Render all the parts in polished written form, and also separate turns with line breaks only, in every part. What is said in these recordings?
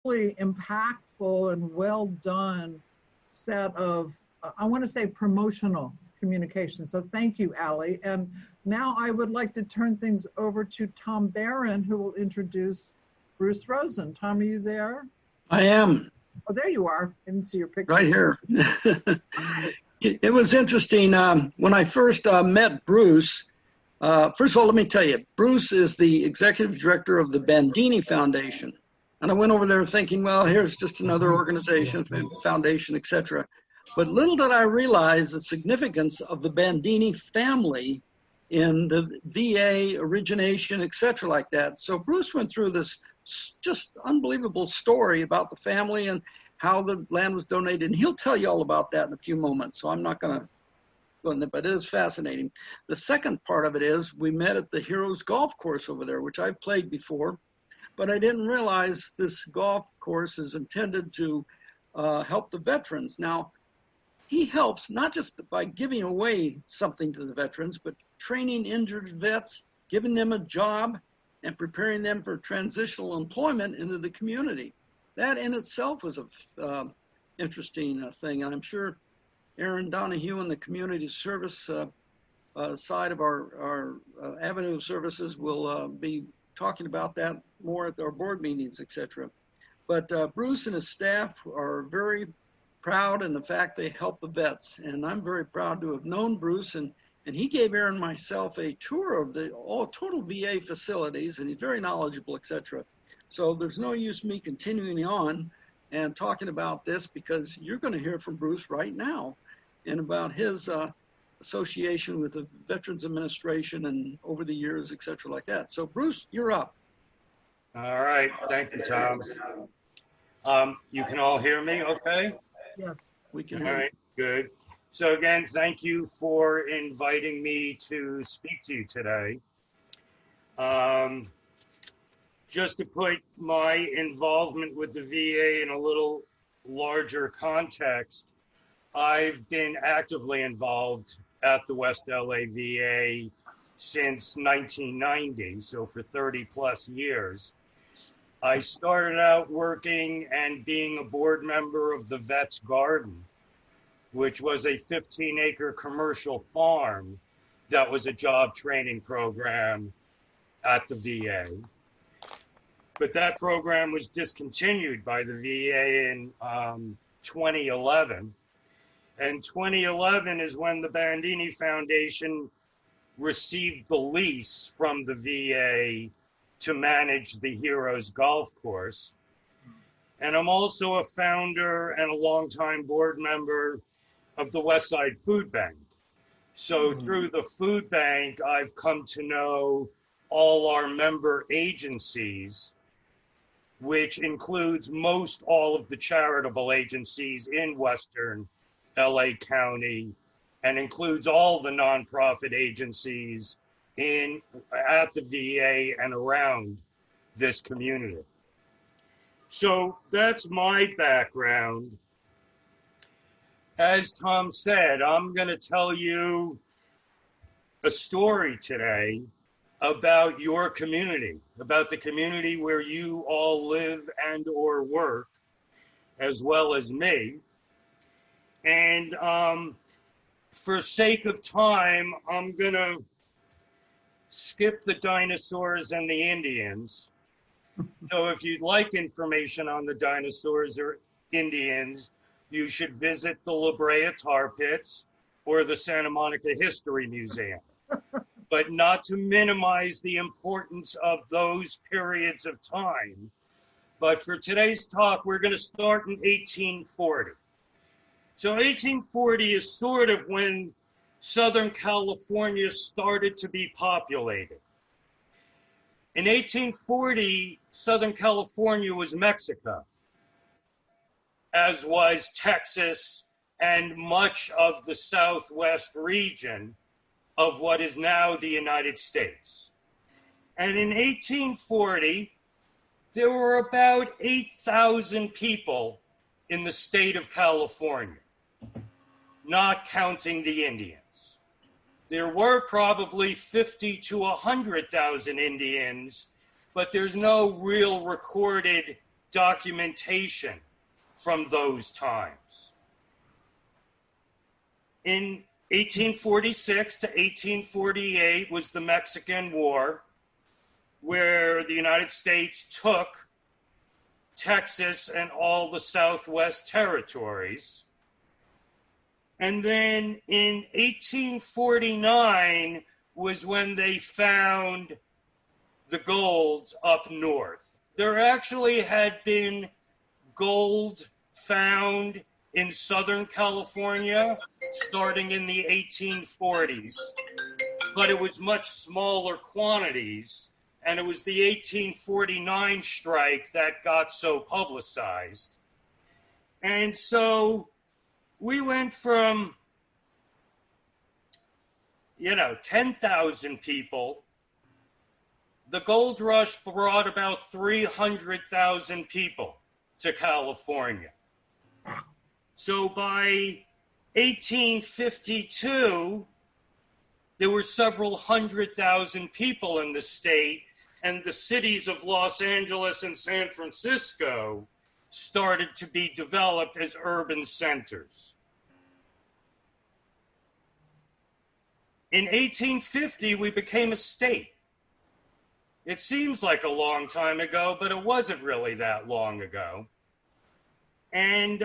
really impactful and well done set of, I want to say, promotional communication. So thank you, Allie. And now I would like to turn things over to Tom Barron, who will introduce Bruce Rosen. Tom, are you there?
I am.
Oh, there you are. I didn't see your picture.
Right here. It was interesting. When I first met Bruce, first of all, let me tell you, Bruce is the executive director of the Bandini Foundation. And I went over there thinking, well, here's just another organization, foundation, etc. But little did I realize the significance of the Bandini family in the VA origination, etc. like that. So Bruce went through this just unbelievable story about the family and how the land was donated. And he'll tell you all about that in a few moments. So I'm not going to go into it, but it is fascinating. The second part of it is we met at the Heroes Golf Course over there, which I've played before, but I didn't realize this golf course is intended to help the veterans. Now, he helps not just by giving away something to the veterans, but training injured vets, giving them a job, and preparing them for transitional employment into the community. That in itself was a interesting thing. And I'm sure Aaron Donahue and the community service side of our avenue of services will be talking about that more at our board meetings, etc. But Bruce and his staff are very proud in the fact they help the vets. And I'm very proud to have known Bruce, and he gave Aaron and myself a tour of the all total VA facilities, and he's very knowledgeable, etc. So there's no use me continuing on and talking about this, because you're going to hear from Bruce right now and about his association with the Veterans Administration and over the years, etc. like that. So Bruce, you're up.
All right. Thank you, Tom. You can all hear me okay?
Yes,
we can
all
hear
right, good. So again, thank you for inviting me to speak to you today. Just to put my involvement with the VA in a little larger context, I've been actively involved at the West LA VA since 1990, so for 30 plus years. I started out working and being a board member of the Vets Garden, which was a 15-acre commercial farm that was a job training program at the VA. But that program was discontinued by the VA in 2011. And 2011 is when the Bandini Foundation received the lease from the VA to manage the Heroes Golf Course. And I'm also a founder and a longtime board member of the Westside Food Bank. So through the food bank, I've come to know all our member agencies, which includes most all of the charitable agencies in Western LA County, and includes all the nonprofit agencies at the VA and around this community. So that's my background. As Tom said, I'm going to tell you a story today about your community, about the community where you all live and or work, as well as me. And for sake of time, I'm going to skip the dinosaurs and the Indians. So if you'd like information on the dinosaurs or Indians, you should visit the La Brea Tar Pits or the Santa Monica History Museum. But not to minimize the importance of those periods of time. But for today's talk, we're going to start in 1840. So 1840 is sort of when Southern California started to be populated. In 1840, Southern California was Mexico, as was Texas and much of the Southwest region of what is now the United States. And in 1840, there were about 8,000 people in the state of California, not counting the Indians. There were probably 50 to 100,000 Indians, but there's no real recorded documentation from those times. In 1846 to 1848 was the Mexican War, where the United States took Texas and all the Southwest territories. And then in 1849 was when they found the gold up north. There actually had been gold found in Southern California starting in the 1840s, but it was much smaller quantities, and it was the 1849 strike that got so publicized. And so we went from, 10,000 people. The gold rush brought about 300,000 people to California. So by 1852, there were several 100,000 people in the state, and the cities of Los Angeles and San Francisco started to be developed as urban centers. In 1850, we became a state. It seems like a long time ago, but it wasn't really that long ago. And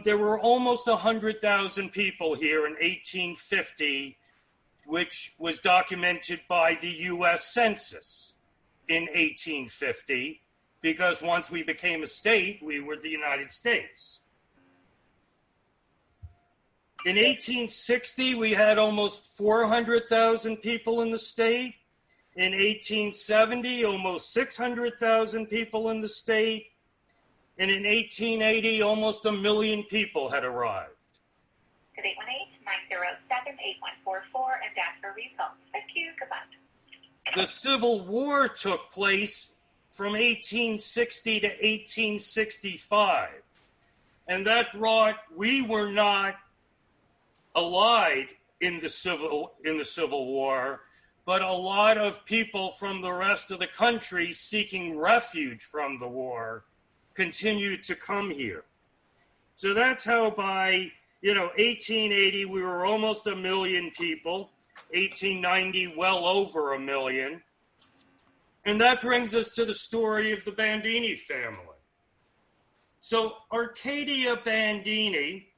there were almost 100,000 people here in 1850, which was documented by the U.S. Census in 1850, because once we became a state, we were the United States. In 1860, we had almost 400,000 people in the state. In 1870, almost 600,000 people in the state. And in 1880, almost 1 million people had arrived.
To 818-907-8144 and ask for results. Thank you. Goodbye.
The Civil War took place from 1860 to 1865. And that brought, we were not allied in the Civil War, but a lot of people from the rest of the country seeking refuge from the war continued to come here. So that's how by 1880 we were almost 1 million people, 1890 well over 1 million. And that brings us to the story of the Bandini family. So Arcadia Bandini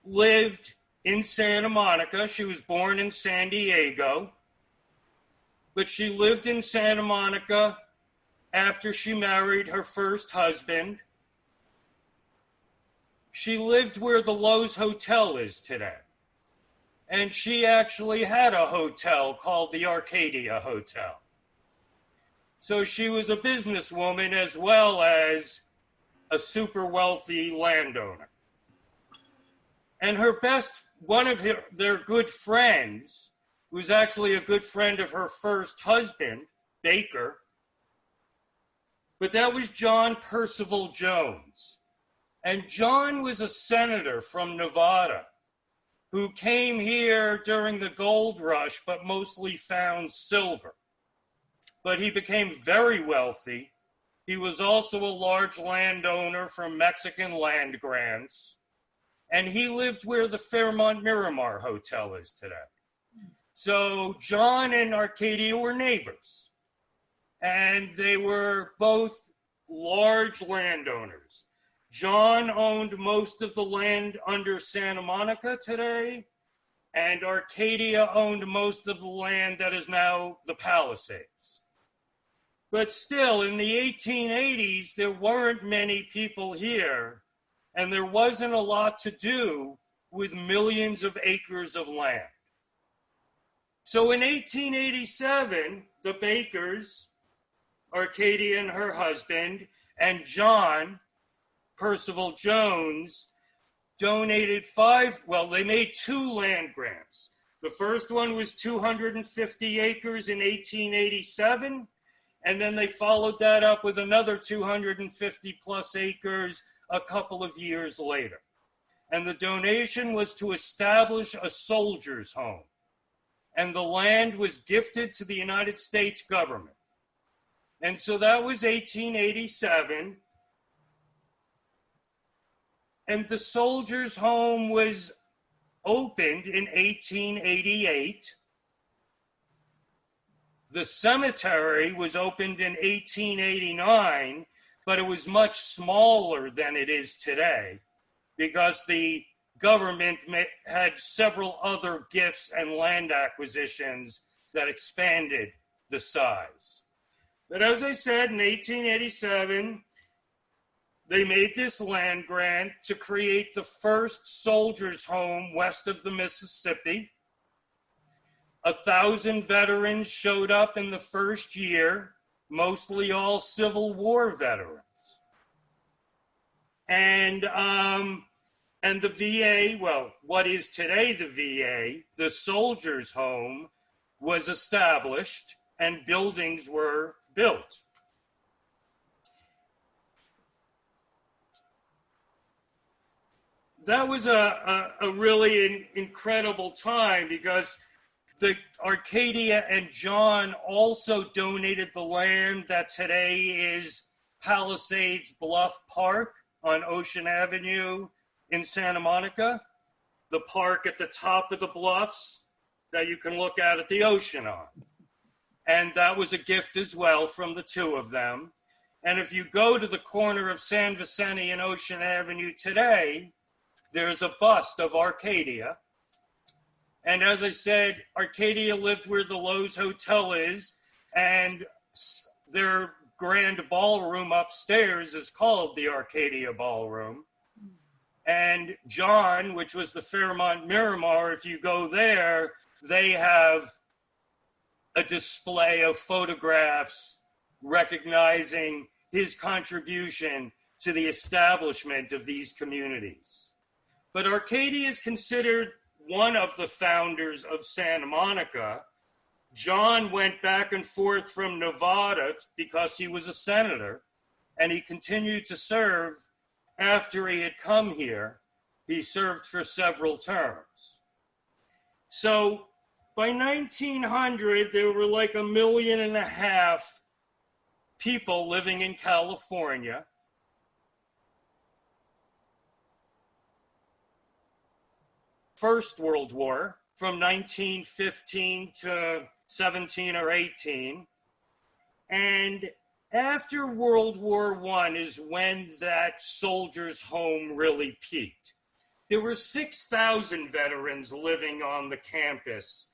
lived in Santa Monica. She was born in San Diego, but she lived in Santa Monica after she married her first husband. She lived where the Lowe's Hotel is today. And she actually had a hotel called the Arcadia Hotel. So she was a businesswoman as well as a super wealthy landowner. And one of their good friends, was actually a good friend of her first husband, Baker, but that was John Percival Jones. And John was a senator from Nevada who came here during the gold rush, but mostly found silver. But he became very wealthy. He was also a large landowner from Mexican land grants. And he lived where the Fairmont Miramar Hotel is today. So John and Arcadia were neighbors. And they were both large landowners. John owned most of the land under Santa Monica today, and Arcadia owned most of the land that is now the Palisades. But still, in the 1880s, there weren't many people here, and there wasn't a lot to do with millions of acres of land. So in 1887, the Bakers, Arcadia and her husband, and John Percival Jones donated they made 2 land grants. The first one was 250 acres in 1887, and then they followed that up with another 250 plus acres a couple of years later. And the donation was to establish a soldier's home. And the land was gifted to the United States government. And so that was 1887. And the Soldiers' Home was opened in 1888. The cemetery was opened in 1889, but it was much smaller than it is today because the government had several other gifts and land acquisitions that expanded the size. But as I said, in 1887, they made this land grant to create the first soldiers' home west of the Mississippi. 1,000 veterans showed up in the first year, mostly all Civil War veterans. And the VA, well, what is today the VA, the Soldiers' Home, was established and buildings were built. That was a really incredible time because the Arcadia and John also donated the land that today is Palisades Bluff Park on Ocean Avenue in Santa Monica, the park at the top of the bluffs that you can look out at the ocean on. And that was a gift as well from the two of them. And if you go to the corner of San Vicente and Ocean Avenue today, there's a bust of Arcadia. And as I said, Arcadia lived where the Lowe's Hotel is, and their grand ballroom upstairs is called the Arcadia Ballroom. And John, which was the Fairmont Miramar, if you go there, they have a display of photographs recognizing his contribution to the establishment of these communities. But Arcadia is considered one of the founders of Santa Monica. John went back and forth from Nevada because he was a senator, and he continued to serve after he had come here. He served for several terms. So by 1900, there were like 1.5 million people living in California. First World War, from 1915 to 17 or 18. And after World War I is when that soldiers' home really peaked. There were 6,000 veterans living on the campus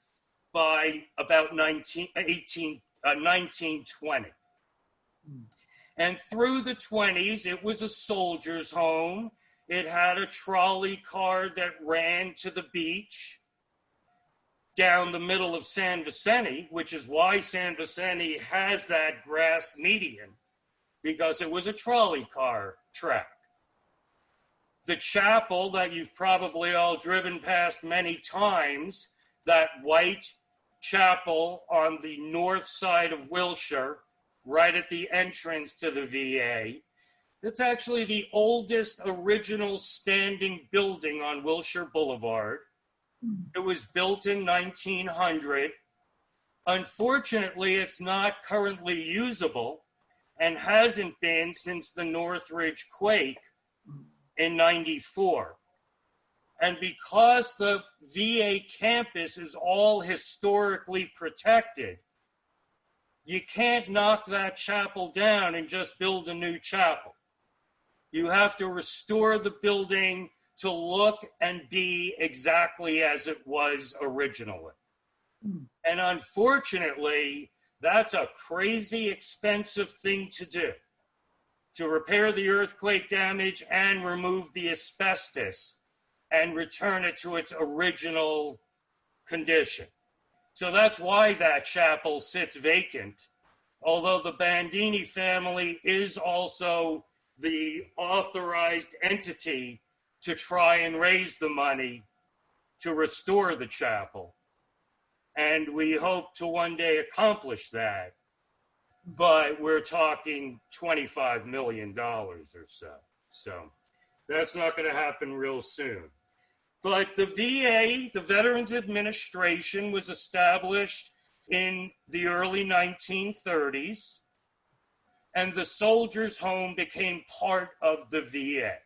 by about 1920. And through the 20s, it was a soldiers' home. It had a trolley car that ran to the beach down the middle of San Vicente, which is why San Vicente has that grass median, because it was a trolley car track. The chapel that you've probably all driven past many times, that white chapel on the north side of Wilshire, right at the entrance to the VA, it's actually the oldest original standing building on Wilshire Boulevard. It was built in 1900. Unfortunately, it's not currently usable and hasn't been since the Northridge quake in 94. And because the VA campus is all historically protected, you can't knock that chapel down and just build a new chapel. You have to restore the building to look and be exactly as it was originally. And unfortunately, that's a crazy expensive thing to do, to repair the earthquake damage and remove the asbestos and return it to its original condition. So that's why that chapel sits vacant, although the Bandini family is also the authorized entity to try and raise the money to restore the chapel. And we hope to one day accomplish that. But we're talking $25 million or so. So that's not going to happen real soon. But the VA, the Veterans Administration, was established in the early 1930s. And the Soldiers' Home became part of the VA.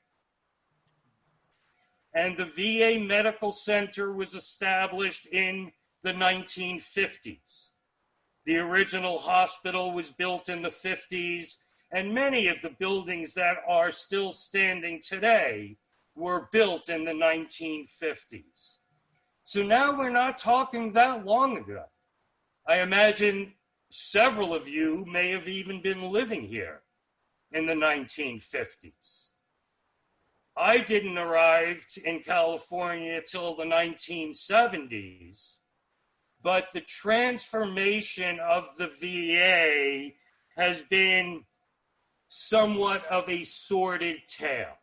and the VA Medical Center was established in the 1950s. The original hospital was built in the 50s, and many of the buildings that are still standing today were built in the 1950s. So now we're not talking that long ago. I imagine several of you may have even been living here in the 1950s. I didn't arrive in California till the 1970s, but the transformation of the VA has been somewhat of a sordid tale.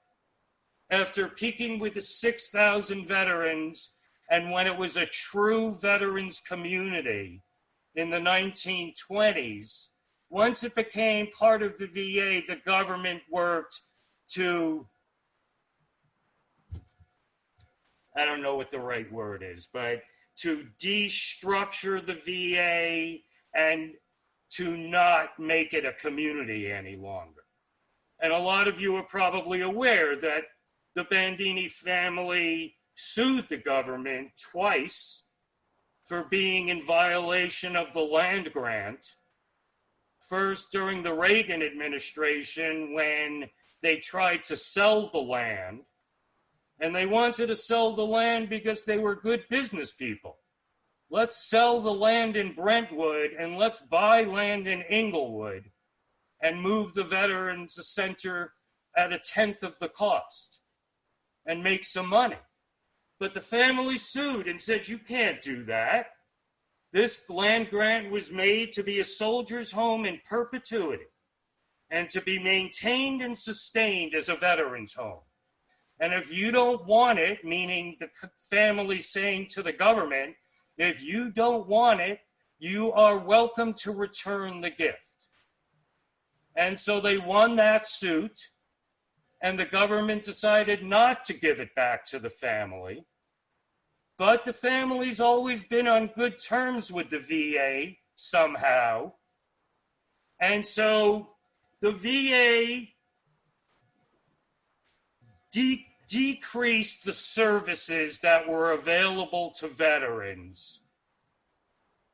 After peaking with the 6,000 veterans, and when it was a true veterans community in the 1920s, once it became part of the VA, the government worked to, I don't know what the right word is, but to destructure the VA and to not make it a community any longer. And a lot of you are probably aware that the Bandini family sued the government twice for being in violation of the land grant. First, during the Reagan administration, when they tried to sell the land, and they wanted to sell the land because they were good business people. Let's sell the land in Brentwood and let's buy land in Inglewood and move the Veterans Center at 1/10 of the cost and make some money. But the family sued and said, you can't do that. This land grant was made to be a soldier's home in perpetuity and to be maintained and sustained as a veteran's home. And if you don't want it, meaning the family saying to the government, if you don't want it, you are welcome to return the gift. And so they won that suit, and the government decided not to give it back to the family. But the family's always been on good terms with the VA somehow. And so the VA decreased the services that were available to veterans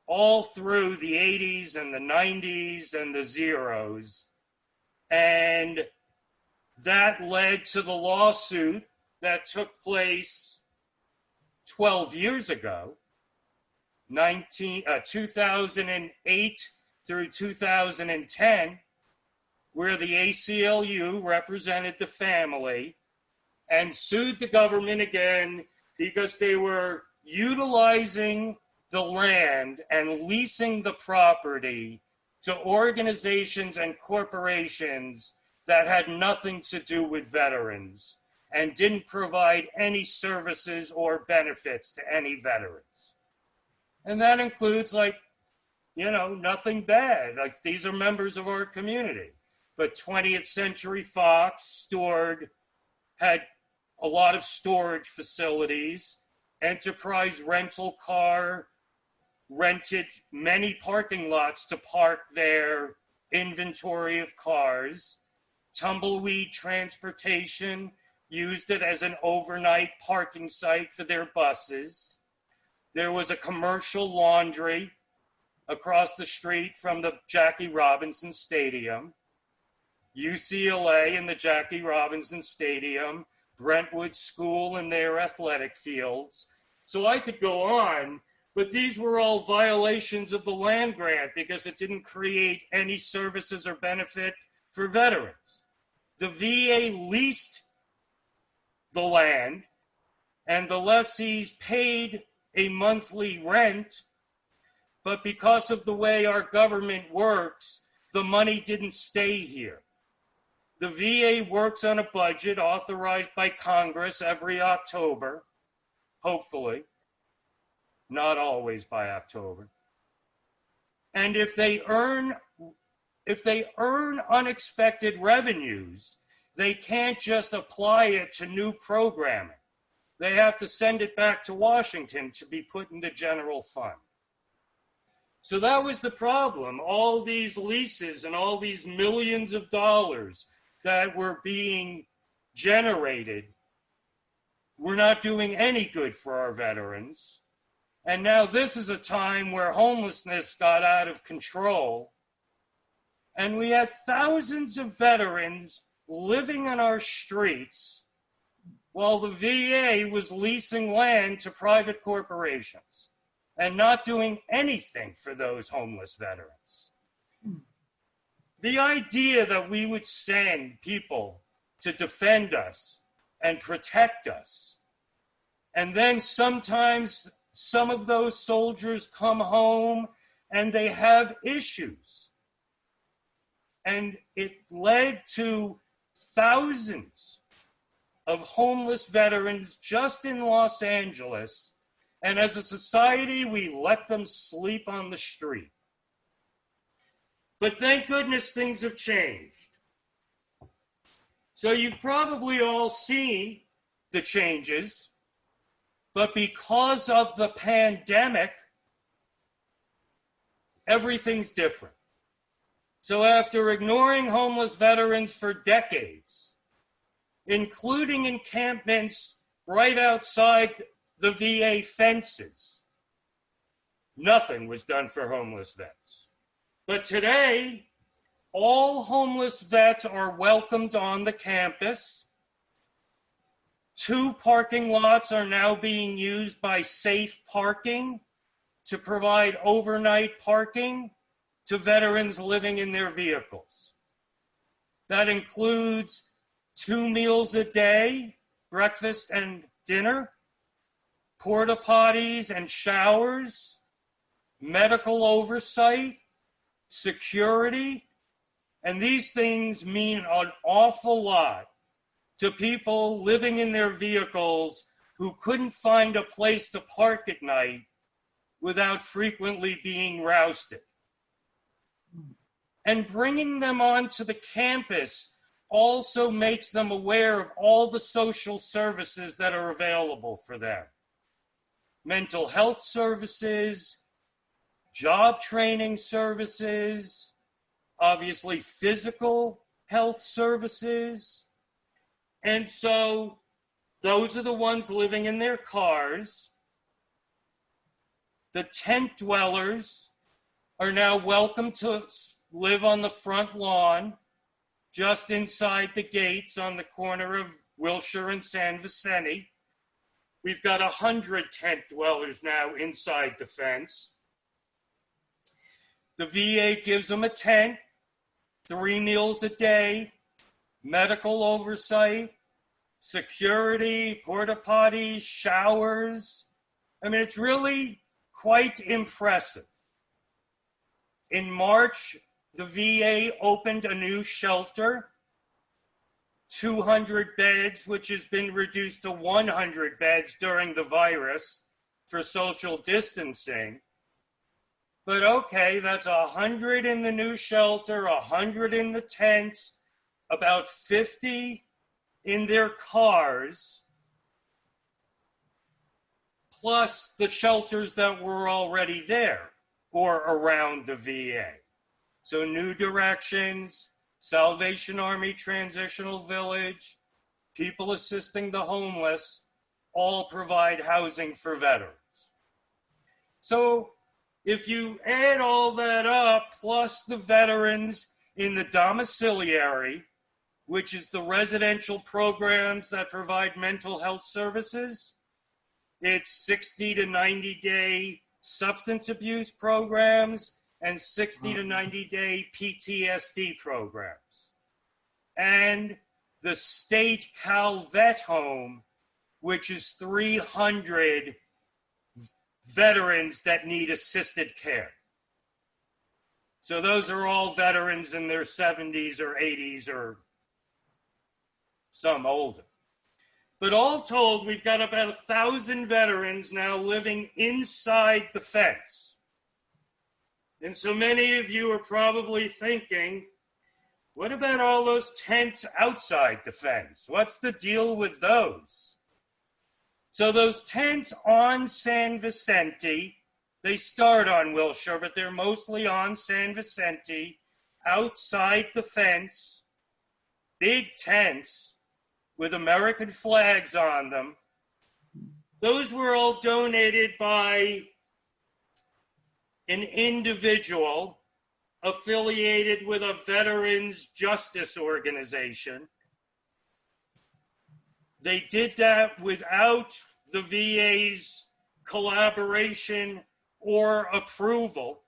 all through the 80s and the 90s and the zeros. And that led to the lawsuit that took place 12 years ago, 2008 through 2010, where the ACLU represented the family and sued the government again because they were utilizing the land and leasing the property to organizations and corporations that had nothing to do with veterans and didn't provide any services or benefits to any veterans. And that includes, nothing bad. Like, these are members of our community. But 20th Century Fox had a lot of storage facilities. Enterprise Rental Car rented many parking lots to park their inventory of cars. Tumbleweed Transportation used it as an overnight parking site for their buses. There was a commercial laundry across the street from the Jackie Robinson Stadium. UCLA and the Jackie Robinson Stadium, Brentwood School and their athletic fields. So I could go on, but these were all violations of the land grant because it didn't create any services or benefit for veterans. The VA leased the land, and the lessees paid a monthly rent, but because of the way our government works, the money didn't stay here. The VA works on a budget authorized by Congress every October, hopefully, not always by October. And if they earn unexpected revenues, they can't just apply it to new programming. They have to send it back to Washington to be put in the general fund. So that was the problem. All these leases and all these millions of dollars that were being generated we're not doing any good for our veterans. And now this is a time where homelessness got out of control. And we had thousands of veterans living on our streets while the VA was leasing land to private corporations and not doing anything for those homeless veterans. The idea that we would send people to defend us and protect us, and then sometimes some of those soldiers come home and they have issues. And it led to thousands of homeless veterans just in Los Angeles. And as a society, we let them sleep on the street. But thank goodness things have changed. So you've probably all seen the changes, but because of the pandemic, everything's different. So after ignoring homeless veterans for decades, including encampments right outside the VA fences, nothing was done for homeless vets. But today, all homeless vets are welcomed on the campus. 2 parking lots are now being used by Safe Parking to provide overnight parking to veterans living in their vehicles. That includes 2 meals a day, breakfast and dinner, porta potties and showers, medical oversight, security, and these things mean an awful lot to people living in their vehicles who couldn't find a place to park at night without frequently being rousted. And bringing them onto the campus also makes them aware of all the social services that are available for them. Mental health services, job training services, obviously physical health services. And so those are the ones living in their cars. The tent dwellers are now welcome to live on the front lawn, just inside the gates on the corner of Wilshire and San Vicente. We've got 100 tent dwellers now inside the fence. The VA gives them a tent, 3 meals a day, medical oversight, security, porta potties, showers. I mean, it's really quite impressive. In March, the VA opened a new shelter, 200 beds, which has been reduced to 100 beds during the virus for social distancing. But okay, that's 100 in the new shelter, 100 in the tents, about 50 in their cars, plus the shelters that were already there or around the VA. So New Directions, Salvation Army Transitional Village, People Assisting the Homeless, all provide housing for veterans. So if you add all that up, plus the veterans in the domiciliary, which is the residential programs that provide mental health services, it's 60 to 90 day substance abuse programs and 60 to 90 day PTSD programs. And the state Cal Vet Home, which is 300 veterans that need assisted care. So those are all veterans in their 70s or 80s or some older. But all told, we've got about 1,000 veterans now living inside the fence. And so many of you are probably thinking, what about all those tents outside the fence? What's the deal with those? So those tents on San Vicente, they start on Wilshire, but they're mostly on San Vicente, outside the fence, big tents with American flags on them, Those were all donated by an individual affiliated with a veterans justice organization. They did that without the VA's collaboration or approval.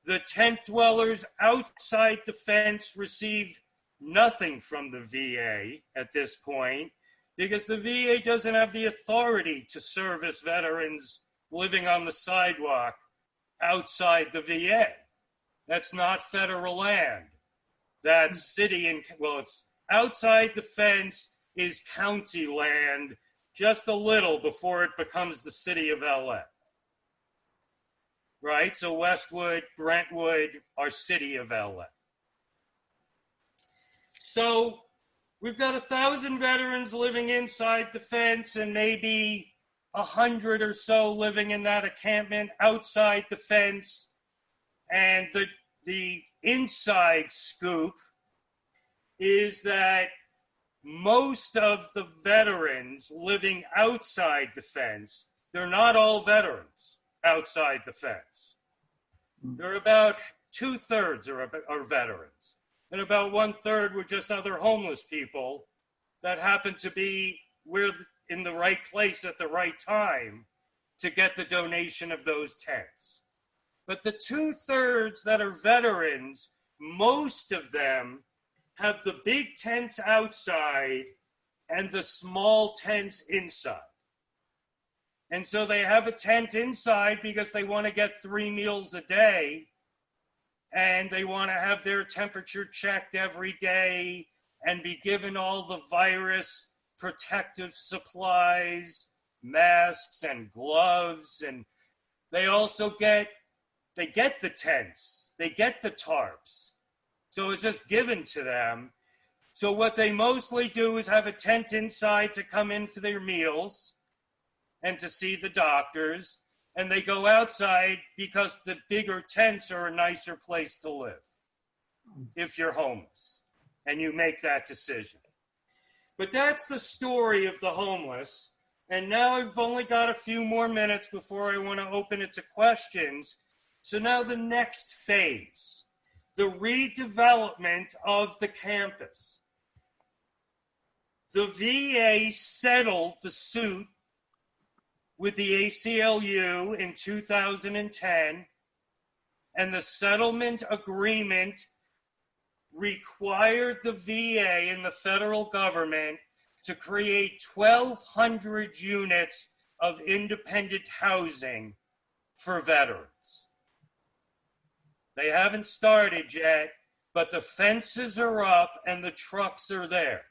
The tent dwellers outside the fence received nothing from the VA at this point because the VA doesn't have the authority to service veterans living on the sidewalk outside the VA. That's not federal land. That's city and, well, it's outside the fence is county land just a little before it becomes the city of LA. Right? So Westwood, Brentwood are city of LA. So we've got 1,000 veterans living inside the fence and maybe 100 or so living in that encampment outside the fence. And the inside scoop is that most of the veterans living outside the fence, they're not all veterans outside the fence. There are about 2/3 are veterans. And about 1/3 were just other homeless people that happened to be in the right place at the right time to get the donation of those tents. But the 2/3 that are veterans, most of them have the big tents outside and the small tents inside. And so they have a tent inside because they want to get 3 meals a day and they want to have their temperature checked every day and be given all the virus protective supplies, masks and gloves. And they also get the tents, they get the tarps. So it's just given to them. So what they mostly do is have a tent inside to come in for their meals and to see the doctors. And they go outside because the bigger tents are a nicer place to live if you're homeless and you make that decision. But that's the story of the homeless. And now I've only got a few more minutes before I want to open it to questions. So now the next phase, the redevelopment of the campus. The VA settled the suit with the ACLU in 2010, and the settlement agreement required the VA and the federal government to create 1,200 units of independent housing for veterans. They haven't started yet, but the fences are up and the trucks are there.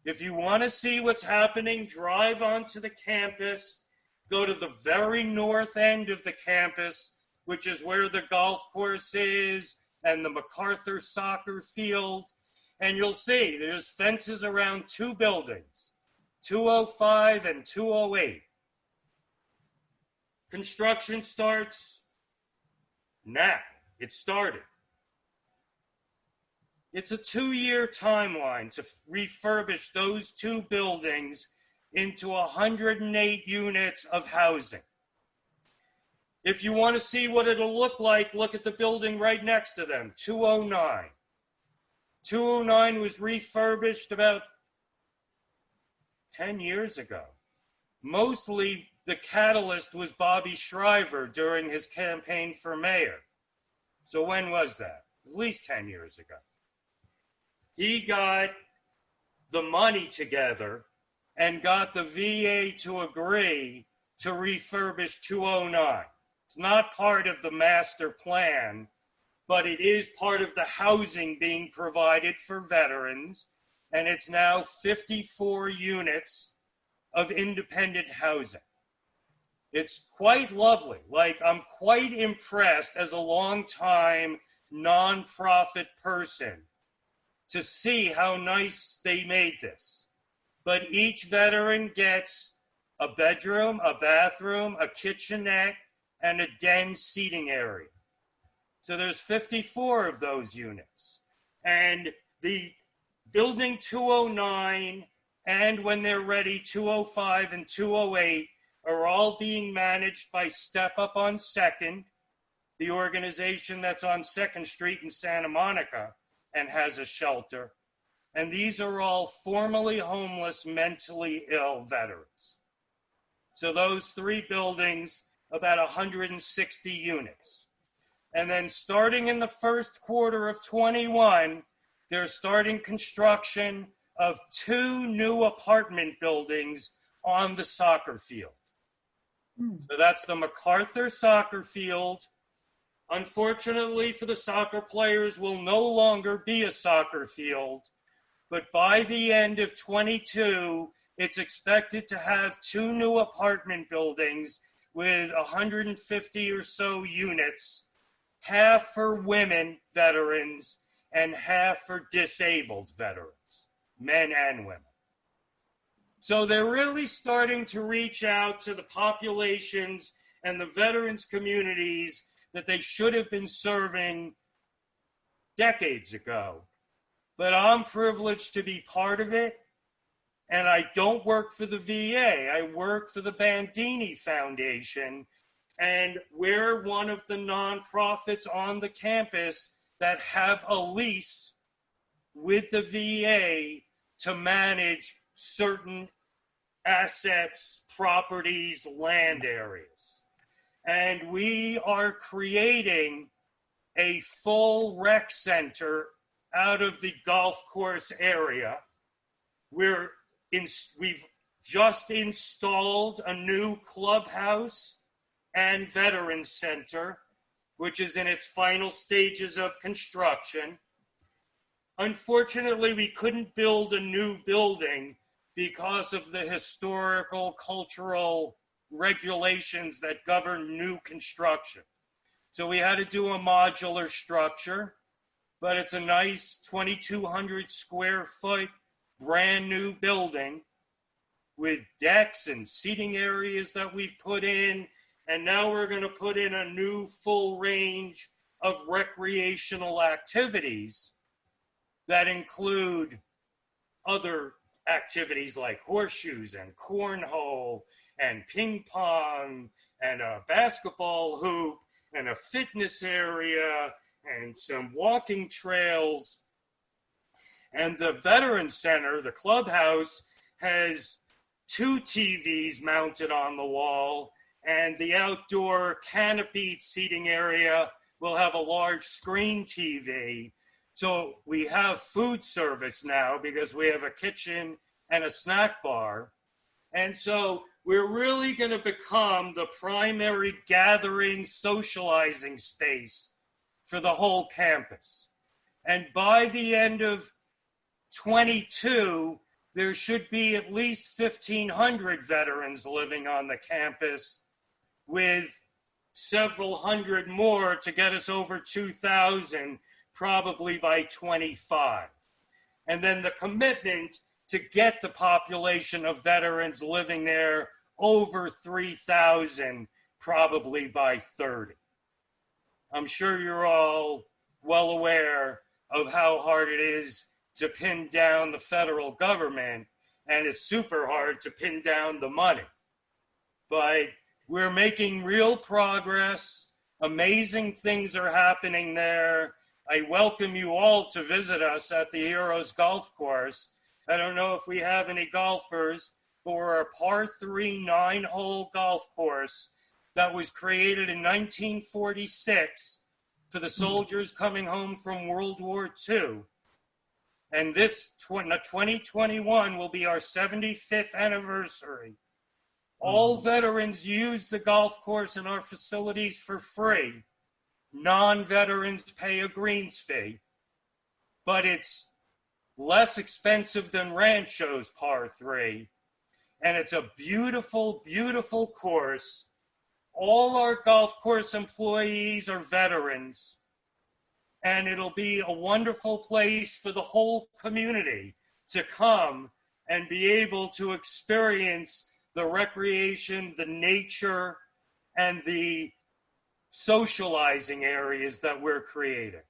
If you want to see what's happening, drive onto the campus, go to the very north end of the campus, which is where the golf course is and the MacArthur soccer field, and you'll see there's fences around 2 buildings, 205 and 208. Construction starts now. It started. It's a 2-year timeline to refurbish those 2 buildings into 108 units of housing. If you want to see what it'll look like, look at the building right next to them, 209. 209 was refurbished about 10 years ago. Mostly the catalyst was Bobby Shriver during his campaign for mayor. So when was that? At least 10 years ago. He got the money together and got the VA to agree to refurbish 209. It's not part of the master plan, but it is part of the housing being provided for veterans, and it's now 54 units of independent housing. It's quite lovely. Like, I'm quite impressed as a longtime nonprofit person to see how nice they made this. But each veteran gets a bedroom, a bathroom, a kitchenette, and a den seating area. So there's 54 of those units. And the building 209 And when they're ready, 205 and 208 are all being managed by Step Up on 2nd, the organization that's on 2nd Street in Santa Monica and has a shelter. And these are all formerly homeless, mentally ill veterans. So those 3 buildings, about 160 units. And then starting in the first quarter of 21, they're starting construction of 2 new apartment buildings on the soccer field. So that's the MacArthur soccer field. Unfortunately for the soccer players, will no longer be a soccer field, but by the end of 22, it's expected to have 2 new apartment buildings with 150 or so units, half for women veterans and half for disabled veterans, men and women. So they're really starting to reach out to the populations and the veterans communities that they should have been serving decades ago. But I'm privileged to be part of it. And I don't work for the VA. I work for the Bandini Foundation. And we're one of the nonprofits on the campus that have a lease with the VA to manage certain assets, properties, land areas. And we are creating a full rec center out of the golf course area. We've just installed a new clubhouse and veterans center, which is in its final stages of construction. Unfortunately, we couldn't build a new building because of the historical, cultural regulations that govern new construction. So we had to do a modular structure, but it's a nice 2,200 square foot brand new building with decks and seating areas that we've put in. And now we're going to put in a new full range of recreational activities that include other activities like horseshoes and cornhole and ping pong and a basketball hoop and a fitness area and some walking trails. And the Veterans Center, the clubhouse, has 2 TVs mounted on the wall, and the outdoor canopied seating area will have a large screen TV. So we have food service now because we have a kitchen and a snack bar. And so we're really going to become the primary gathering, socializing space for the whole campus. And by the end of 22, there should be at least 1,500 veterans living on the campus, with several hundred more to get us over 2,000, probably by 25. And then the commitment to get the population of veterans living there over 3,000, probably by 30. I'm sure you're all well aware of how hard it is to pin down the federal government, and it's super hard to pin down the money. But we're making real progress. Amazing things are happening there. I welcome you all to visit us at the Heroes Golf Course. I don't know if we have any golfers, but we're a par 3 9-hole golf course that was created in 1946 for the soldiers coming home from World War II. And this 2021 will be our 75th anniversary. All veterans use the golf course in our facilities for free. Non-veterans pay a greens fee, but it's less expensive than Rancho's par 3. And it's a beautiful, beautiful course. All our golf course employees are veterans. And it'll be a wonderful place for the whole community to come and be able to experience the recreation, the nature, and the socializing areas that we're creating.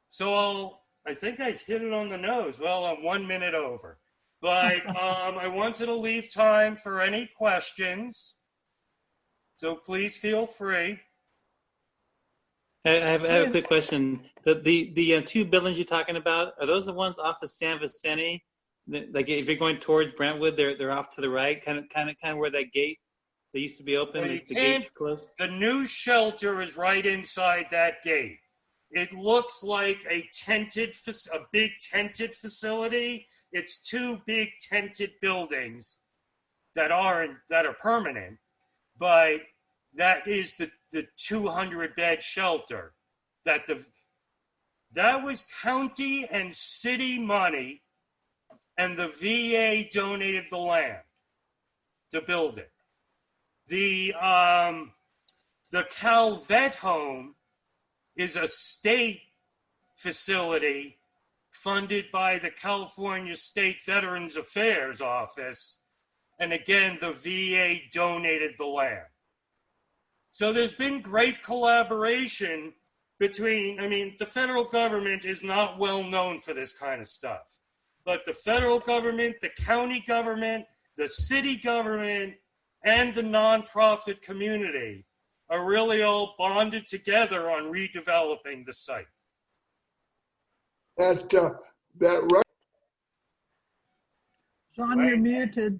So I think I hit it on the nose. Well, I'm 1 minute over. But I wanted to leave time for any questions. So please feel free.
I have a quick question. The two buildings you're talking about, are those the ones off of San Vicente? Like if you're going towards Brentwood, they're off to the right, kind of where that gate that used to be open.
Well,
the gate's closed.
The new shelter is right inside that gate. It looks like a big tented facility. It's two big tented buildings that are permanent, but that is the 200 bed shelter that was county and city money, and the VA donated the land to build it. The Cal Vet Home is a state facility funded by the California State Veterans Affairs Office. And again, the VA donated the land. So there's been great collaboration between, the federal government is not well known for this kind of stuff. But the federal government, the county government, the city government, and the nonprofit community are really all bonded together on redeveloping the site.
John, you're muted.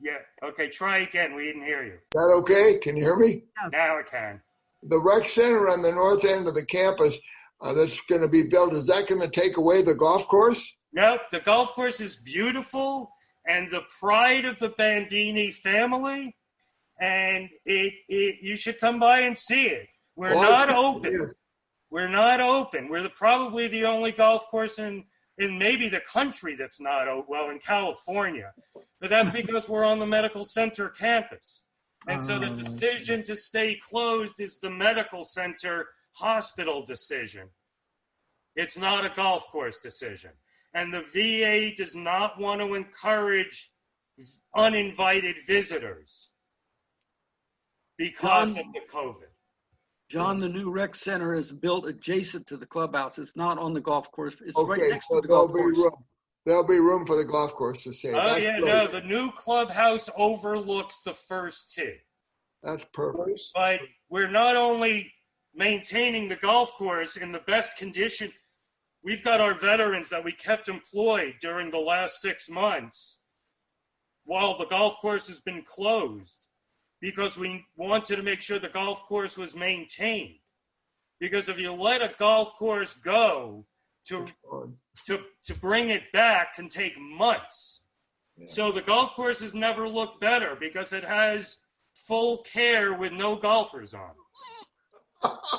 Yeah, okay, try again. We didn't hear you.
That okay? Can you hear me?
Yes.
Now I can.
The rec center on the north end of the campus that's going to be built, is that going to take away the golf course?
Nope, the golf course is beautiful and the pride of the Bandini family, and you should come by and see it. We're not open.
Yes.
We're not open. We're probably the only golf course in maybe the country that's not open. Well, in California. But that's because we're on the medical center campus. And so the decision to stay closed is the medical center hospital decision. It's not a golf course decision. And the VA does not want to encourage uninvited visitors because of the COVID.
John, the new rec center is built adjacent to the clubhouse. It's not on the golf course. It's right
Okay,
next
so
to the golf course.
there'll be room for the golf course to say.
Oh,
That's
yeah,
great.
no, the new clubhouse overlooks the first tee.
That's perfect.
But we're not only maintaining the golf course in the best condition. We've got our veterans that we kept employed during the last 6 months while the golf course has been closed, because we wanted to make sure the golf course was maintained. Because if you let a golf course go, to bring it back can take months. Yeah. So the golf course has never looked better because it has full care with no golfers on.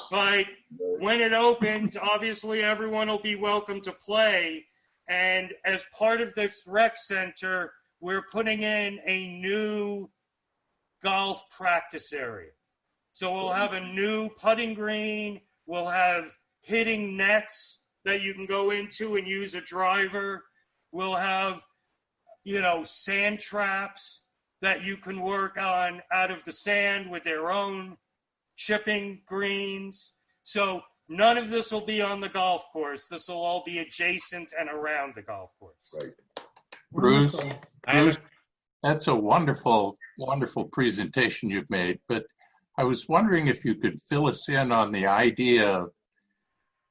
But when it opens, obviously everyone will be welcome to play. And as part of this rec center, we're putting in a new golf practice area. So we'll have a new putting green. We'll have hitting nets that you can go into and use a driver. We'll have, sand traps that you can work on out of the sand with their own chipping greens. So none of this will be on the golf course. This will all be adjacent and around the golf course.
Right.
Bruce, that's a wonderful, wonderful presentation you've made. But I was wondering if you could fill us in on the idea.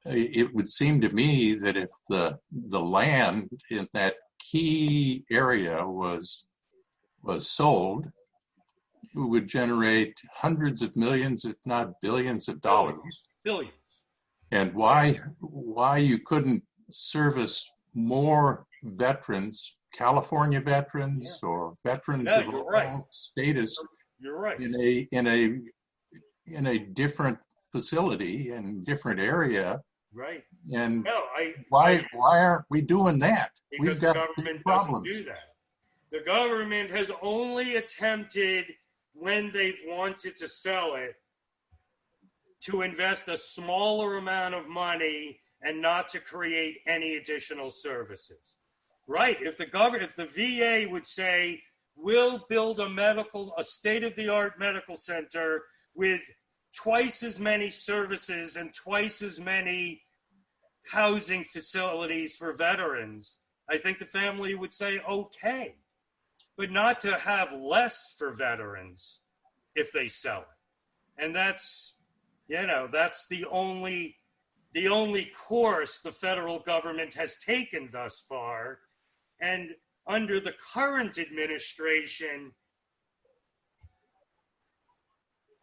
It would seem to me that if the land in that key area was sold, it would generate hundreds of millions, if not billions of dollars.
Billions.
And why you couldn't service more veterans, California veterans, or veterans of all status,
you're right,
in a different facility and different area.
Right.
And why aren't we doing that?
Because the government doesn't do that. The government has only attempted, when they've wanted to sell it, to invest a smaller amount of money and not to create any additional services. Right. If the VA would say, we'll build a state-of-the-art medical center with twice as many services and twice as many housing facilities for veterans I think the family would say, okay, but not to have less for veterans if they sell it. And that's, that's the only course the federal government has taken thus far. And under the current administration,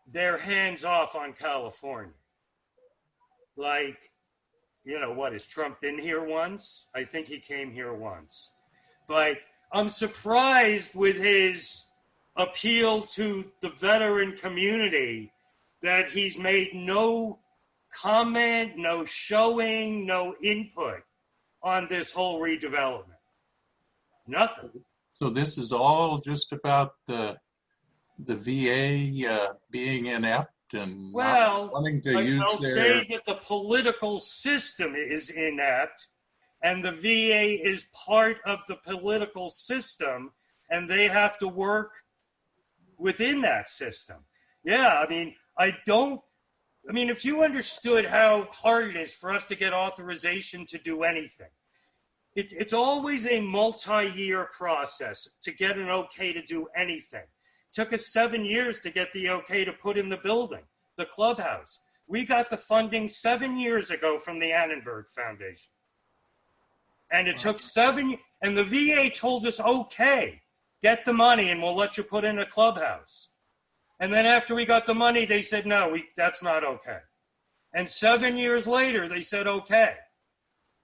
they're hands off on California. Like, what, has Trump been here once? I think he came here once. But I'm surprised with his appeal to the veteran community that he's made no comment, no showing, no input on this whole redevelopment. Nothing.
So this is all just about the VA being inept and not wanting to use
I'll
their...
say that the political system is inept, and the VA is part of the political system, and they have to work within that system. Yeah, if you understood how hard it is for us to get authorization to do anything, it's always a multi-year process to get an okay to do anything. It took us 7 years to get the okay to put in the building, the clubhouse. We got the funding 7 years ago from the Annenberg Foundation. And it took 7 years, and the VA told us, okay, get the money and we'll let you put in a clubhouse. And then after we got the money, they said, no, that's not okay. And 7 years later, they said, okay.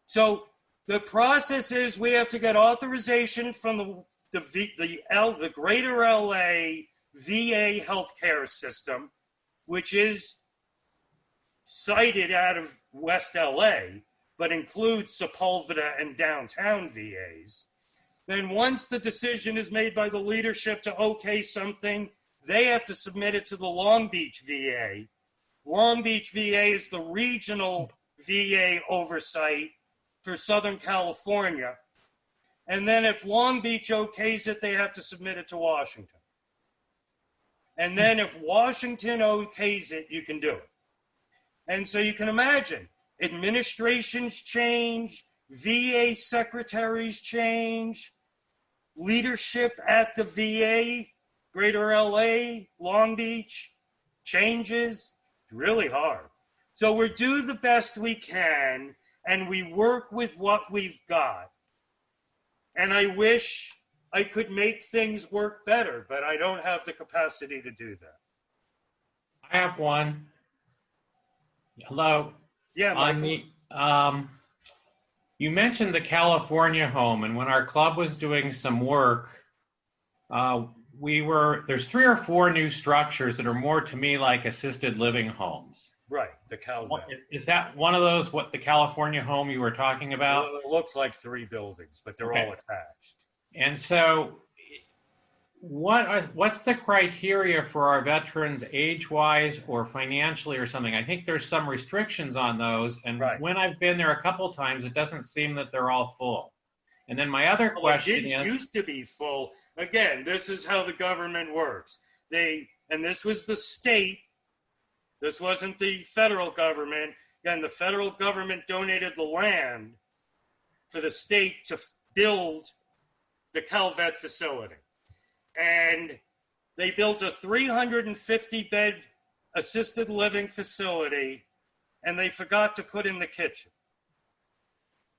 So the process is we have to get authorization from the greater LA VA healthcare system, which is cited out of West LA, but includes Sepulveda and downtown VAs. Then once the decision is made by the leadership to okay something, they have to submit it to the Long Beach VA. Long Beach VA is the regional VA oversight for Southern California. And then if Long Beach okays it, they have to submit it to Washington. And then if Washington okays it, you can do it. And so you can imagine, administrations change, VA secretaries change, leadership at the VA, Greater LA, Long Beach, changes. It's really hard. So we do the best we can, and we work with what we've got. And I wish I could make things work better, but I don't have the capacity to do that.
I have one. Hello.
Yeah, Michael.
You mentioned the California home, and when our club was doing some work, there's 3 or 4 new structures that are more to me like assisted living homes.
Right, the Calvet.
Is that one of those, the California home you were talking about?
Well, it looks like 3 buildings, but they're all attached.
And so what's the criteria for our veterans age-wise or financially or something? I think there's some restrictions on those. And when I've been there a couple times, it doesn't seem that they're all full. And then my other question
it used to be full. Again, this is how the government works. And this was the state. This wasn't the federal government. Again, the federal government donated the land for the state to build the Calvet facility. And they built a 350-bed assisted living facility, and they forgot to put in the kitchen.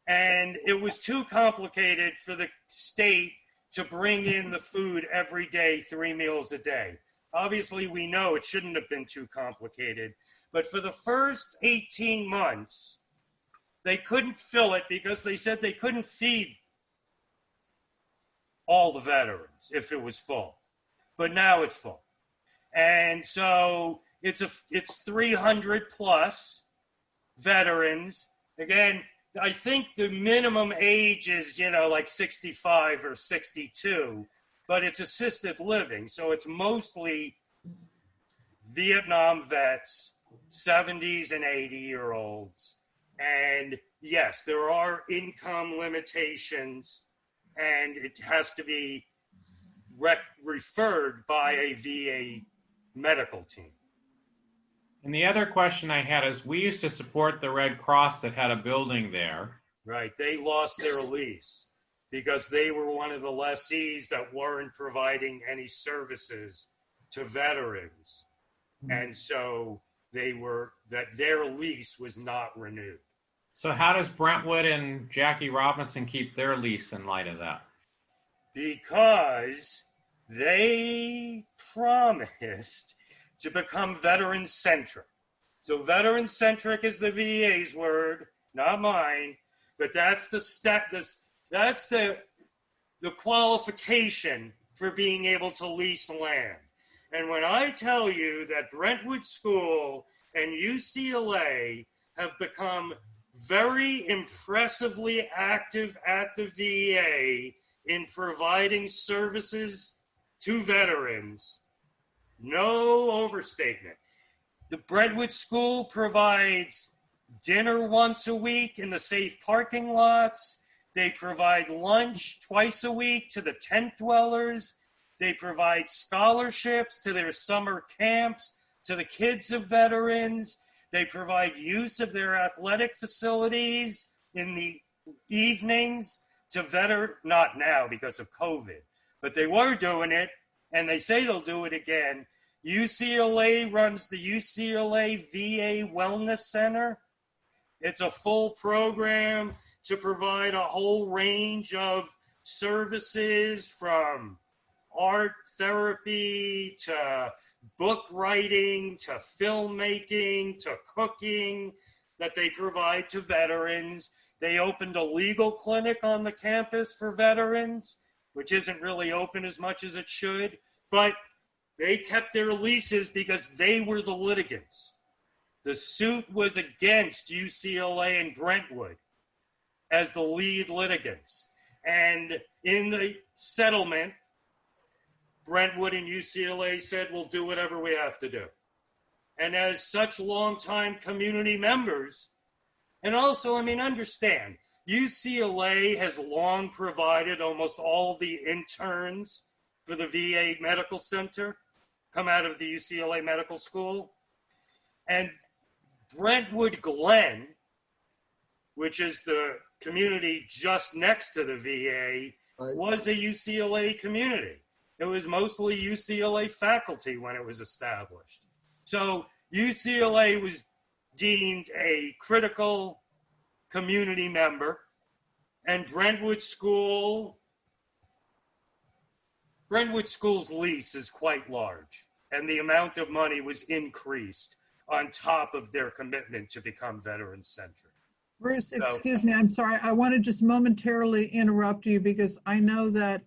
And it was too complicated for the state to bring in the food every day, 3 meals a day. Obviously, we know it shouldn't have been too complicated. But for the first 18 months, they couldn't fill it because they said they couldn't feed all the veterans if it was full. But now it's full. And so it's 300 plus veterans. Again, I think the minimum age is, like 65 or 62, but it's assisted living. So it's mostly Vietnam vets, 70s and 80-year-olds. And yes, there are income limitations, and it has to be referred by a VA medical team.
And the other question I had is, we used to support the Red Cross that had a building there.
Right. They lost their lease. because they were one of the lessees that weren't providing any services to veterans. And so their lease was not renewed.
So how does Brentwood and Jackie Robinson keep their lease in light of that?
Because they promised to become veteran-centric. So veteran-centric is the VA's word, not mine, but that's the qualification for being able to lease land. And when I tell you that Brentwood School and UCLA have become very impressively active at the VA in providing services to veterans, no overstatement. The Brentwood School provides dinner once a week in the safe parking lots. They provide lunch twice a week to the tent dwellers. They provide scholarships to their summer camps to the kids of veterans. They provide use of their athletic facilities in the evenings to not now because of COVID, but they were doing it, and they say they'll do it again. UCLA runs the UCLA VA Wellness Center. It's a full program to provide a whole range of services from art therapy to book writing to filmmaking to cooking that they provide to veterans. They opened a legal clinic on the campus for veterans, which isn't really open as much as it should, but they kept their leases because they were the litigants. The suit was against UCLA and Brentwood as the lead litigants. And in the settlement, Brentwood and UCLA said, we'll do whatever we have to do. And as such longtime community members, and also, understand, UCLA has long provided almost all the interns for the VA Medical Center come out of the UCLA Medical School. And Brentwood Glen, which is the community just next to the VA, was a UCLA community. It was mostly UCLA faculty when it was established. So UCLA was deemed a critical community member, and Brentwood School's lease is quite large, and the amount of money was increased on top of their commitment to become veteran-centric.
Bruce, excuse me, I'm sorry. I want to just momentarily interrupt you because I know that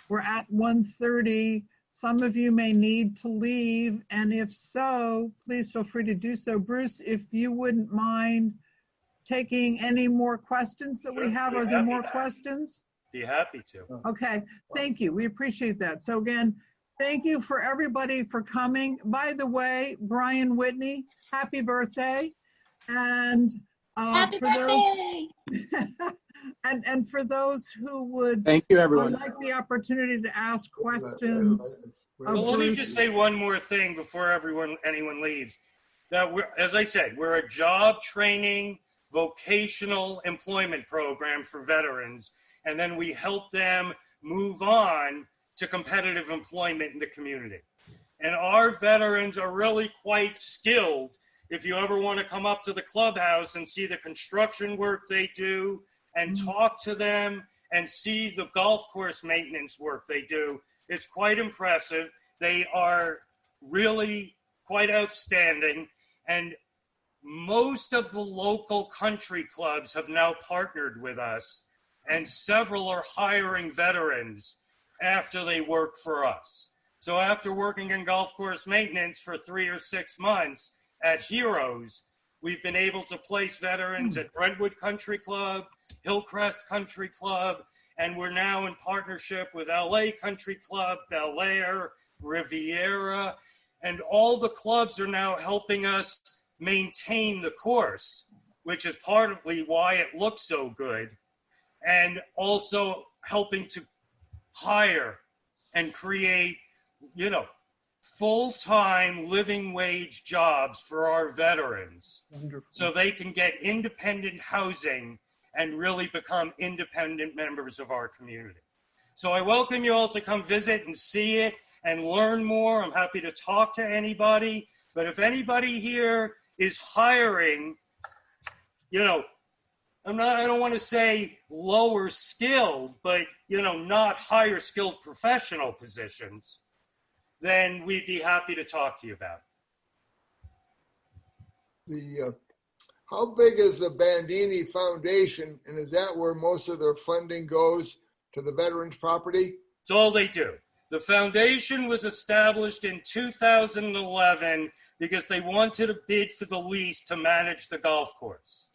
we're at 1:30. Some of you may need to leave, and if so, please feel free to do so. Bruce, if you wouldn't mind taking any more questions that we have. Are there more questions?
Be happy to.
Okay, thank you. We appreciate that. So again, thank you for everybody for coming. By the way, Brian Whitney, happy birthday. And
happy
for
birthday!
those and for those who would
thank you, everyone.
like the opportunity to ask questions.
Well, let me just say one more thing before anyone leaves. That as I said, we're a job training, vocational employment program for veterans, and then we help them move on to competitive employment in the community. And our veterans are really quite skilled. If you ever want to come up to the clubhouse and see the construction work they do and talk to them and see the golf course maintenance work they do, it's quite impressive. They are really quite outstanding. And most of the local country clubs have now partnered with us, and several are hiring veterans after they work for us. So after working in golf course maintenance for 3 or 6 months at Heroes, we've been able to place veterans at Brentwood Country Club, Hillcrest Country Club, and we're now in partnership with LA Country Club, Bel Air, Riviera, and all the clubs are now helping us maintain the course, which is partly why it looks so good, and also helping to hire and create, full-time living wage jobs for our veterans. Wonderful. So they can get independent housing and really become independent members of our community. So I welcome you all to come visit and see it and learn more. I'm happy to talk to anybody, but if anybody here is hiring, you know, I don't want to say lower skilled, but, you know, not higher skilled professional positions, then we'd be happy to talk to you about it.
How big is the Bandini Foundation, and is that where most of their funding goes to the veterans' property?
It's all they do. The foundation was established in 2011 because they wanted to bid for the lease to manage the golf course.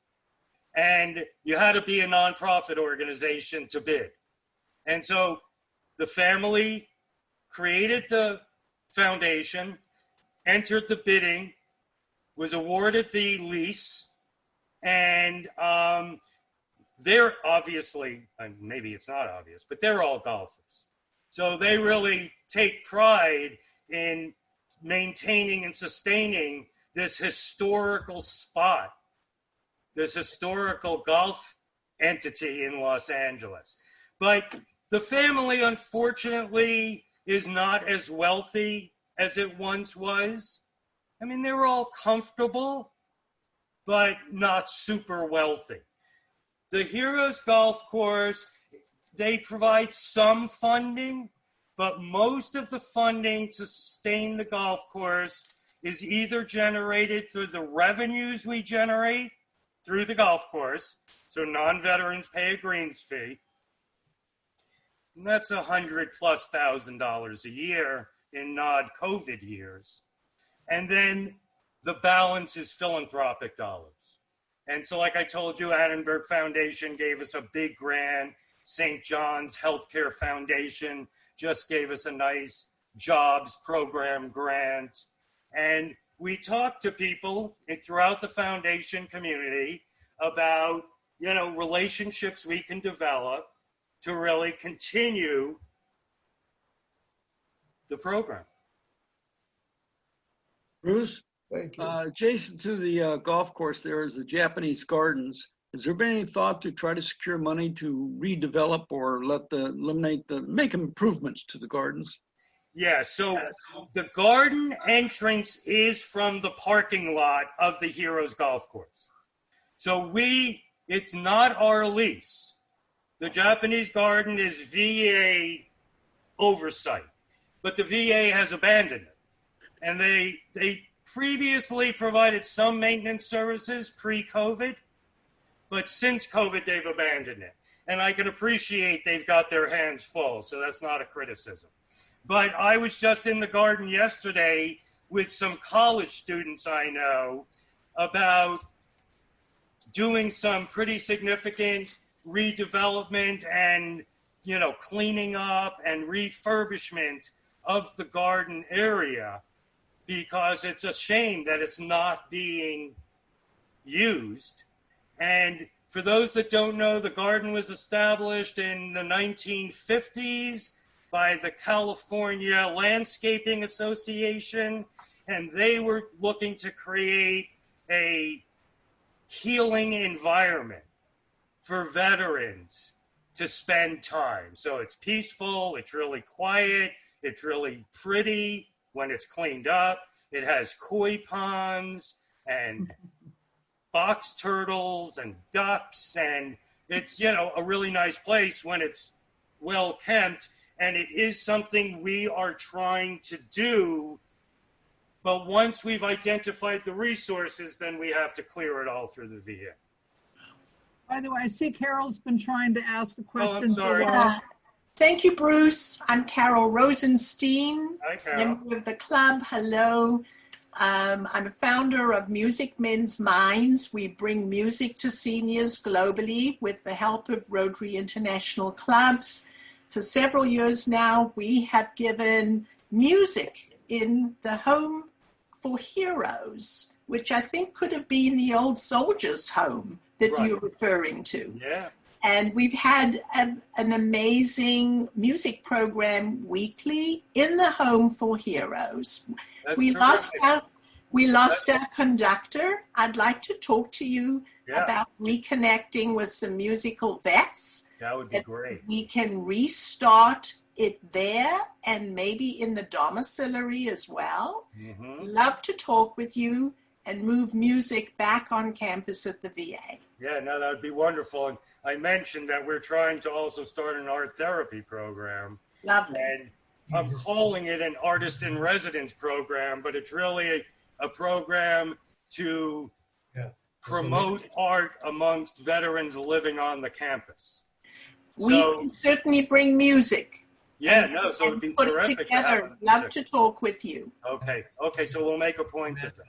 And you had to be a nonprofit organization to bid. And so the family created the foundation, entered the bidding, was awarded the lease, and they're obviously, maybe it's not obvious, but they're all golfers. So they really take pride in maintaining and sustaining this historical spot, this historical golf entity in Los Angeles. But the family, unfortunately, is not as wealthy as it once was. I mean, they were all comfortable, but not super wealthy. The Heroes Golf Course, they provide some funding, but most of the funding to sustain the golf course is either generated through the revenues we generate through the golf course, so non-veterans pay a greens fee, and that's $100,000+ a year in non-COVID years. And then the balance is philanthropic dollars. And so like I told you, Annenberg Foundation gave us a big grant. St. John's Healthcare Foundation just gave us a nice jobs program grant. And we talked to people throughout the foundation community about, you know, relationships we can develop to really continue the program.
Bruce?
Thank you.
Adjacent to the golf course there is the Japanese gardens. Has there been any thought to try to secure money to redevelop or make improvements to the gardens?
Yeah, so the garden entrance is from the parking lot of the Heroes Golf Course. So it's not our lease. The Japanese garden is VA oversight, but the VA has abandoned it. And they previously provided some maintenance services pre-COVID, but since COVID, they've abandoned it. And I can appreciate they've got their hands full, so that's not a criticism. But I was just in the garden yesterday with some college students I know about doing some pretty significant redevelopment and, you know, cleaning up and refurbishment of the garden area, because it's a shame that it's not being used. And for those that don't know, the garden was established in the 1950s by the California Landscaping Association, and they were looking to create a healing environment for veterans to spend time. So it's peaceful, it's really quiet, it's really pretty when it's cleaned up. It has koi ponds and box turtles and ducks, and it's, you know, a really nice place when it's well kept. And it is something we are trying to do, but once we've identified the resources, then we have to clear it all through the VA.
By the way, I see Carol's been trying to ask a question.
Oh, I'm sorry.
Thank you, Bruce. I'm Carol Rosenstein,
Hi, Carol.
member of the club. Hello. I'm a founder of Music Men's Minds. We bring music to seniors globally with the help of Rotary International Clubs. For several years now, we have given music in the Home for Heroes, which I think could have been the old soldiers' home that you're referring to.
Yeah.
And we've had an amazing music program weekly in the Home for Heroes.
That's
We
terrific.
We lost our conductor. I'd like to talk to you about reconnecting with some musical vets.
That would be great.
We can restart it there and maybe in the domiciliary as well. Love to talk with you and move music back on campus at the VA.
Yeah, no, that would be wonderful. And I mentioned that we're trying to also start an art therapy program.
Lovely.
And I'm calling it an artist in residence program, but it's really a program to promote art amongst veterans living on the campus.
We can certainly bring music.
Yeah, no, so it'd be terrific.
Together. Love to talk with you.
Okay, so we'll make a point of that.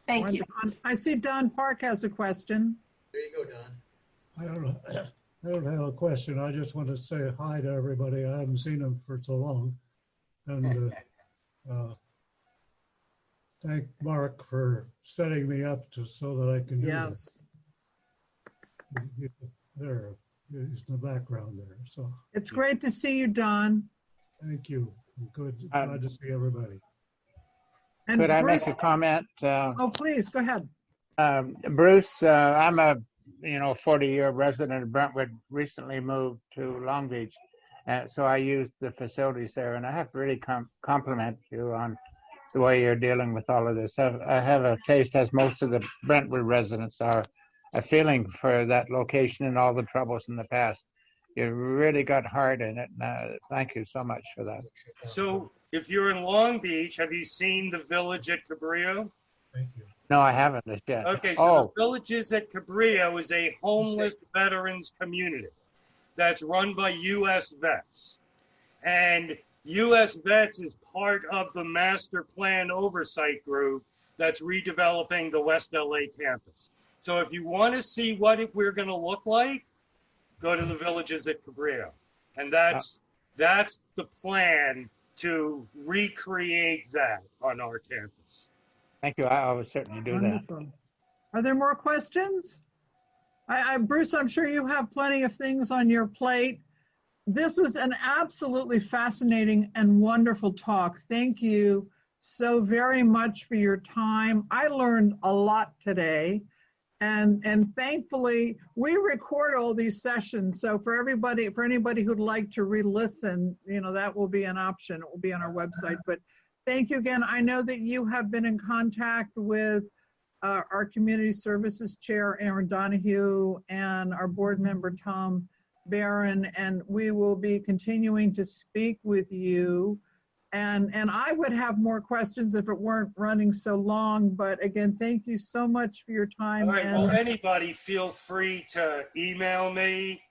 Thank you.
I see Don Park has a question.
There you go, Don.
I don't have a question. I just want to say hi to everybody. I haven't seen them for so long. And thank Mark for setting me up so that I can do this. There, he's in the background there. So
it's great to see you, Don.
Thank you. Good. Glad to see everybody.
And could Bruce, I make a comment?
Oh, please, go ahead.
Bruce, I'm a 40-year resident of Brentwood, recently moved to Long Beach. So I used the facilities there, and I have to really compliment you on the way you're dealing with all of this. I have a taste, as most of the Brentwood residents are, a feeling for that location and all the troubles in the past. You really got hard in it. Thank you so much for that.
So if you're in Long Beach, have you seen the Village at Cabrillo?
Thank you.
No, I haven't as yet.
Okay, so the Villages at Cabrillo is a homeless veterans community that's run by U.S. Vets. And U.S. Vets is part of the master plan oversight group that's redeveloping the West LA campus. So if you want to see what we're going to look like, go to the Villages at Cabrillo. And that's the plan to recreate that on our campus.
Thank you. I will certainly do
Wonderful.
that.
Are there more questions? Bruce, I'm sure you have plenty of things on your plate. This was an absolutely fascinating and wonderful talk. Thank you so very much for your time. I learned a lot today. And thankfully, we record all these sessions. So for anybody who'd like to re-listen, that will be an option. It will be on our website. But thank you again. I know that you have been in contact with our Community Services Chair, Aaron Donahue, and our board member, Tom Barron, and we will be continuing to speak with you. And I would have more questions if it weren't running so long, but again, thank you so much for your time.
All right, well, anybody feel free to email me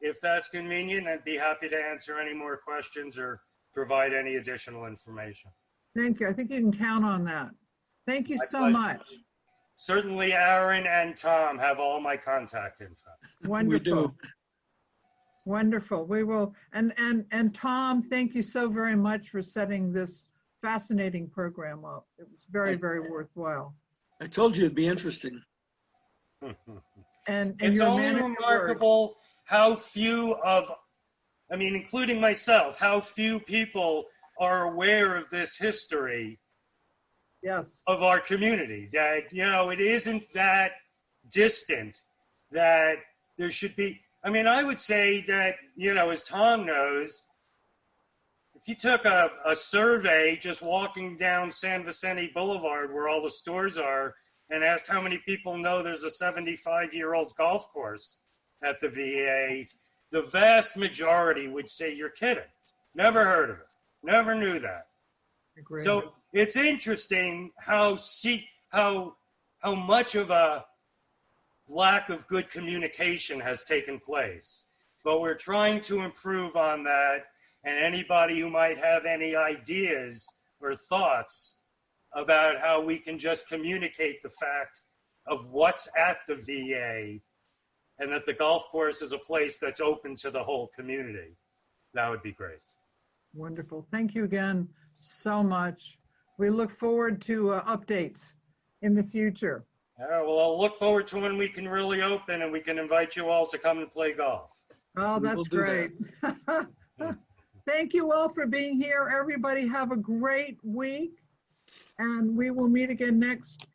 if that's convenient. I'd be happy to answer any more questions or provide any additional information.
Thank you. I think you can count on that. Thank you so much.
Certainly, Aaron and Tom have all my contact info.
Wonderful.
We do.
Wonderful. We will. And Tom, thank you so very much for setting this fascinating program up. It was very, very worthwhile.
I told you it'd be interesting.
And it's only remarkable how few including myself, how few people are aware of this history.
Yes.
Of our community, that, it isn't that distant, that there should be, I would say that, as Tom knows, if you took a survey just walking down San Vicente Boulevard where all the stores are and asked how many people know there's a 75-year-old golf course at the VA, the vast majority would say, you're kidding. Never heard of it. Never knew that.
Agreed.
So it's interesting how much of a lack of good communication has taken place. But we're trying to improve on that, and anybody who might have any ideas or thoughts about how we can just communicate the fact of what's at the VA and that the golf course is a place that's open to the whole community, that would be great.
Wonderful. Thank you again so much. We look forward to updates in the future.
Well, I'll look forward to when we can really open and we can invite you all to come and play golf.
Oh, that's great. Thank you all for being here. Everybody have a great week. And we will meet again next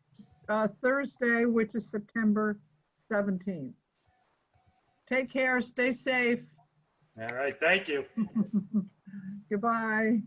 Thursday, which is September 17th. Take care. Stay safe.
All right. Thank you.
Goodbye.